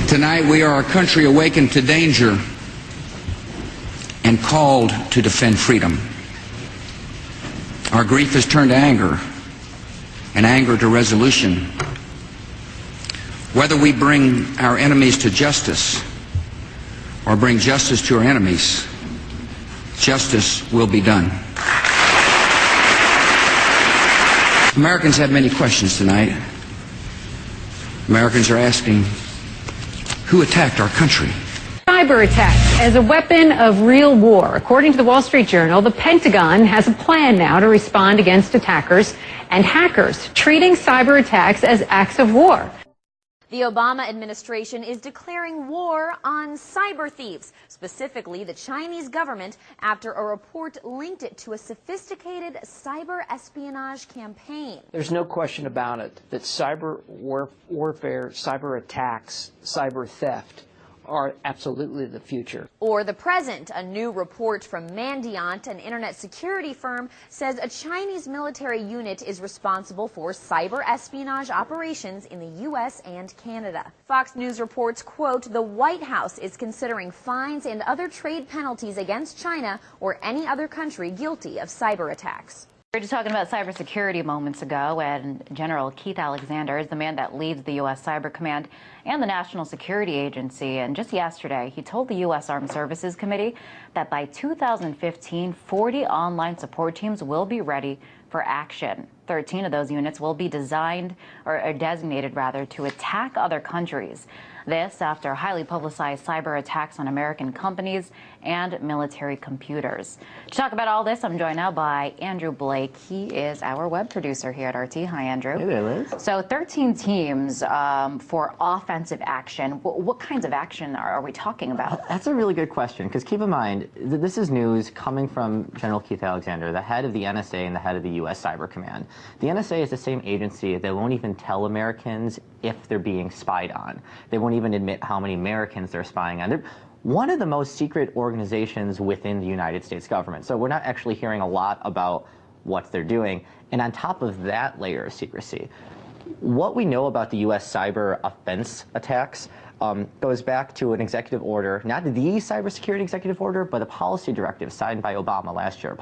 Tonight we are a country awakened to danger and called to defend freedom. Our grief has turned to anger, and anger to resolution. Whether we bring our enemies to justice or bring justice to our enemies, justice will be done. Americans have many questions tonight. Americans are asking, who attacked our country? Cyber attacks as a weapon of real war. According to the Wall Street Journal, the Pentagon has a plan now to respond against attackers and hackers, treating cyber attacks as acts of war. The Obama administration is declaring war on cyber thieves, specifically the Chinese government, after a report linked it to a sophisticated cyber espionage campaign. There's no question about it that cyber warfare, cyber attacks, cyber theft are absolutely the future. Or the present. A new report from Mandiant, an internet security firm, says a Chinese military unit is responsible for cyber espionage operations in the U.S. and Canada. Fox News reports, quote, the White House is considering fines and other trade penalties against China or any other country guilty of cyber attacks. We were just talking about cybersecurity moments ago, and General Keith Alexander is the man that leads the U.S. Cyber Command and the National Security Agency. And just yesterday, he told the U.S. Armed Services Committee that by 2015, 40 online support teams will be ready for action. 13 of those units will be designed or designated rather to attack other countries. This after highly publicized cyber attacks on American companies and military computers. To talk about all this, I'm joined now by Andrew Blake. He is our web producer here at RT. Hi, Andrew. Hey there, Liz. So 13 teams for offensive action. What kinds of action are we talking about? That's a really good question, because keep in mind, this is news coming from General Keith Alexander, the head of the NSA and the head of the U.S. Cyber Command. The NSA is the same agency that won't even tell Americans if they're being spied on. They won't even admit how many Americans they're spying on. They're one of the most secret organizations within the United States government. So we're not actually hearing a lot about what they're doing. And on top of that layer of secrecy, what we know about the U.S. cyber offense attacks goes back to an executive order, not the cybersecurity executive order, but a policy directive signed by Obama last year,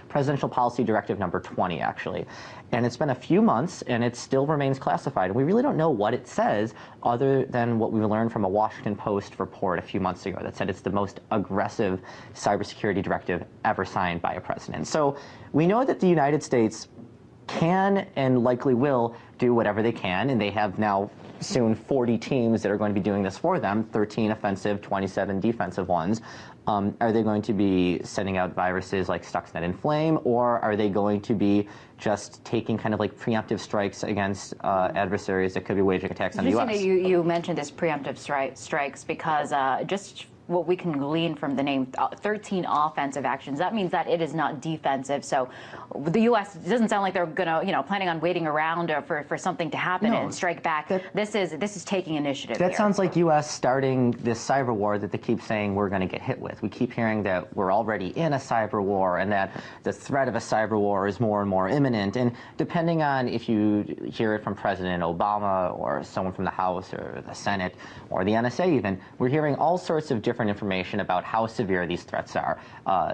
Presidential Policy Directive number 20, actually. And it's been a few months, and it still remains classified. And we really don't know what it says, other than what we learned from a Washington Post report a few months ago that said it's the most aggressive cybersecurity directive ever signed by a president. So we know that the United States can and likely will do whatever they can, and they have now soon 40 teams that are going to be doing this for them, 13 offensive, 27 defensive ones. Are they going to be sending out viruses like Stuxnet and Flame, or are they going to be just taking kind of like preemptive strikes against adversaries that could be waging attacks on the U.S.? You mentioned this preemptive strikes because just what we can glean from the name 13 offensive actions, that means that it is not defensive. So the U.S. doesn't sound like they're gonna, planning on waiting around for something to happen and strike back. This is taking initiative. That here. sounds like U.S. starting this cyber war that they keep saying we're going to get hit with. We keep hearing that we're already in a cyber war and that the threat of a cyber war is more and more imminent. And depending on if you hear it from President Obama or someone from the House or the Senate or the NSA even, we're hearing all sorts of different information about how severe these threats are.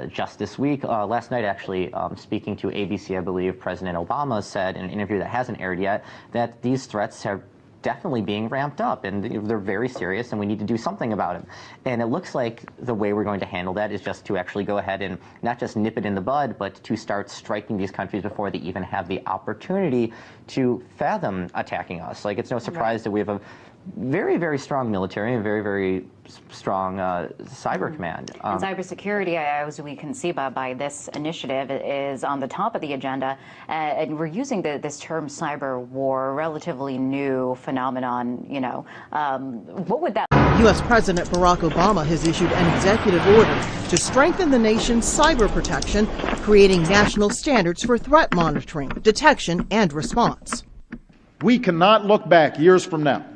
Just this week, last night actually, speaking to ABC, I believe, President Obama said in an interview that hasn't aired yet that these threats are definitely being ramped up, and they're very serious, and we need to do something about it. And it looks like the way we're going to handle that is just to actually go ahead and not just nip it in the bud, but to start striking these countries before they even have the opportunity to fathom attacking us. Like, it's no surprise that we have a very, very strong military and very, very strong cyber command. And cybersecurity, as we can see by this initiative, is on the top of the agenda. And we're using this term cyber war, a relatively new phenomenon. What would that? U.S. President Barack Obama has issued an executive order to strengthen the nation's cyber protection, creating national standards for threat monitoring, detection, and response. We cannot look back years from now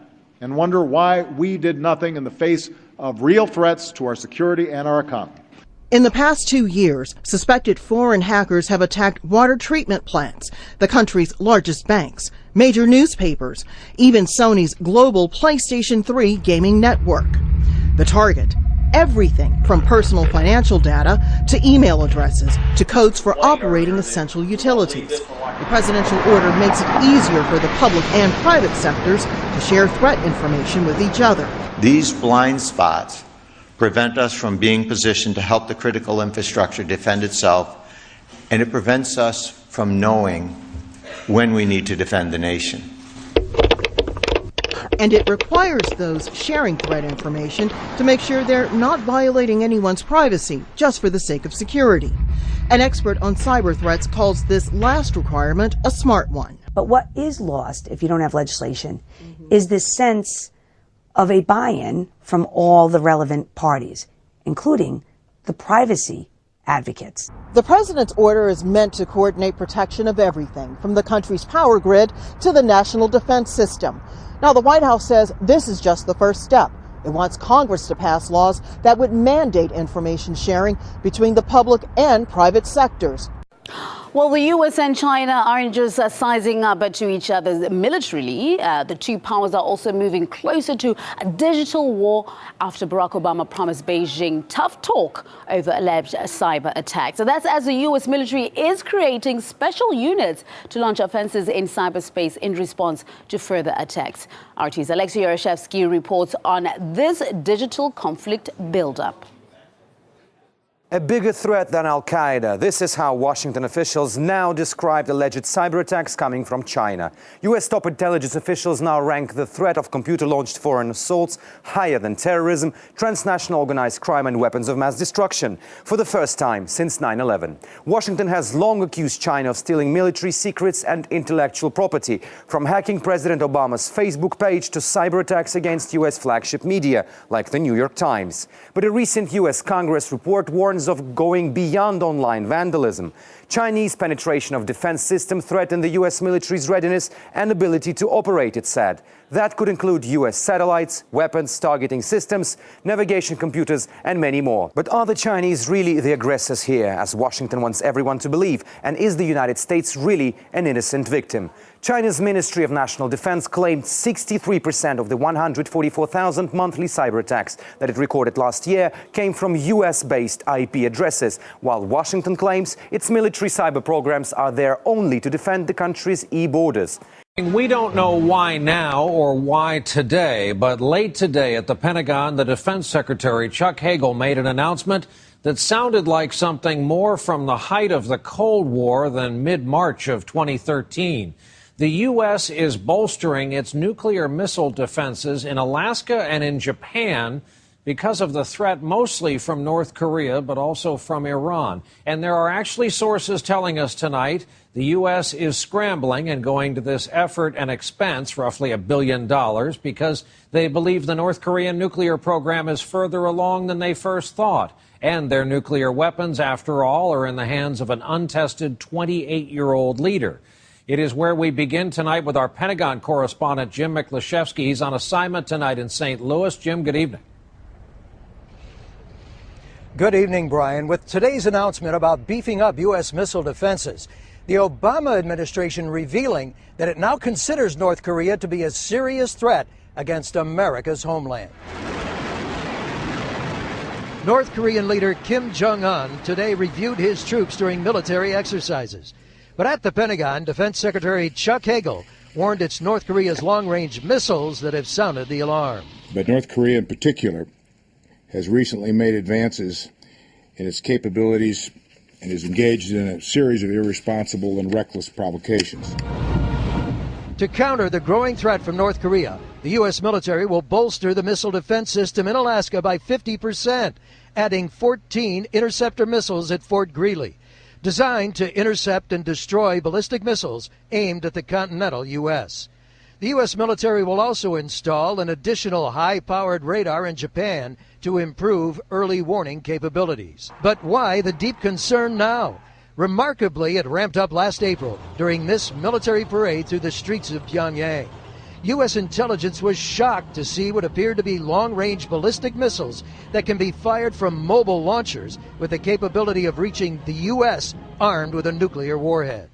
and wonder why we did nothing in the face of real threats to our security and our economy. In the past 2 years, suspected foreign hackers have attacked water treatment plants, the country's largest banks, major newspapers, even Sony's global PlayStation 3 gaming network. The target, everything from personal financial data to email addresses to codes for operating essential utilities. The presidential order makes it easier for the public and private sectors to share threat information with each other. These blind spots prevent us from being positioned to help the critical infrastructure defend itself, and it prevents us from knowing when we need to defend the nation. And it requires those sharing threat information to make sure they're not violating anyone's privacy just for the sake of security. An expert on cyber threats calls this last requirement a smart one. But what is lost if you don't have legislation is this sense of a buy-in from all the relevant parties, including the privacy advocates. The president's order is meant to coordinate protection of everything, from the country's power grid to the national defense system. Now, the White House says this is just the first step. It wants Congress to pass laws that would mandate information sharing between the public and private sectors. Well, the U.S. and China aren't just sizing up to each other militarily. The two powers are also moving closer to a digital war after Barack Obama promised Beijing tough talk over alleged cyber attacks. So that's as the U.S. military is creating special units to launch offensives in cyberspace in response to further attacks. RT's Alexei Yarashevsky reports on this digital conflict buildup. A bigger threat than Al-Qaeda. This is how Washington officials now describe alleged cyber attacks coming from China. U.S. top intelligence officials now rank the threat of computer-launched foreign assaults higher than terrorism, transnational organized crime and weapons of mass destruction for the first time since 9/11. Washington has long accused China of stealing military secrets and intellectual property, from hacking President Obama's Facebook page to cyber attacks against U.S. flagship media like the New York Times. But a recent U.S. Congress report warns of going beyond online vandalism. Chinese penetration of defense systems threaten the U.S. military's readiness and ability to operate, it said. That could include U.S. satellites, weapons, targeting systems, navigation computers, and many more. But are the Chinese really the aggressors here, as Washington wants everyone to believe? And is the United States really an innocent victim? China's Ministry of National Defense claimed 63% of the 144,000 monthly cyber attacks that it recorded last year came from US-based IP addresses, while Washington claims its military cyber programs are there only to defend the country's e-borders. We don't know why now or why today, but late today at the Pentagon, the Defense Secretary Chuck Hagel made an announcement that sounded like something more from the height of the Cold War than mid-March of 2013. The U.S. is bolstering its nuclear missile defenses in Alaska and in Japan because of the threat mostly from North Korea, but also from Iran. And there are actually sources telling us tonight the U.S. is scrambling and going to this effort and expense, roughly $1 billion, because they believe the North Korean nuclear program is further along than they first thought. And their nuclear weapons, after all, are in the hands of an untested 28-year-old leader. It is where we begin tonight with our Pentagon correspondent, Jim Miklaszewski. He's on assignment tonight in St. Louis. Jim, good evening. Good evening, Brian. With today's announcement about beefing up U.S. missile defenses, the Obama administration revealing that it now considers North Korea to be a serious threat against America's homeland. North Korean leader Kim Jong-un today reviewed his troops during military exercises. But at the Pentagon, Defense Secretary Chuck Hagel warned it's North Korea's long-range missiles that have sounded the alarm. But North Korea in particular has recently made advances in its capabilities and is engaged in a series of irresponsible and reckless provocations. To counter the growing threat from North Korea, the U.S. military will bolster the missile defense system in Alaska by 50%, adding 14 interceptor missiles at Fort Greely, designed to intercept and destroy ballistic missiles aimed at the continental U.S. The U.S. military will also install an additional high-powered radar in Japan to improve early warning capabilities. But why the deep concern now? Remarkably, it ramped up last April during this military parade through the streets of Pyongyang. U.S. intelligence was shocked to see what appeared to be long-range ballistic missiles that can be fired from mobile launchers with the capability of reaching the U.S. armed with a nuclear warhead.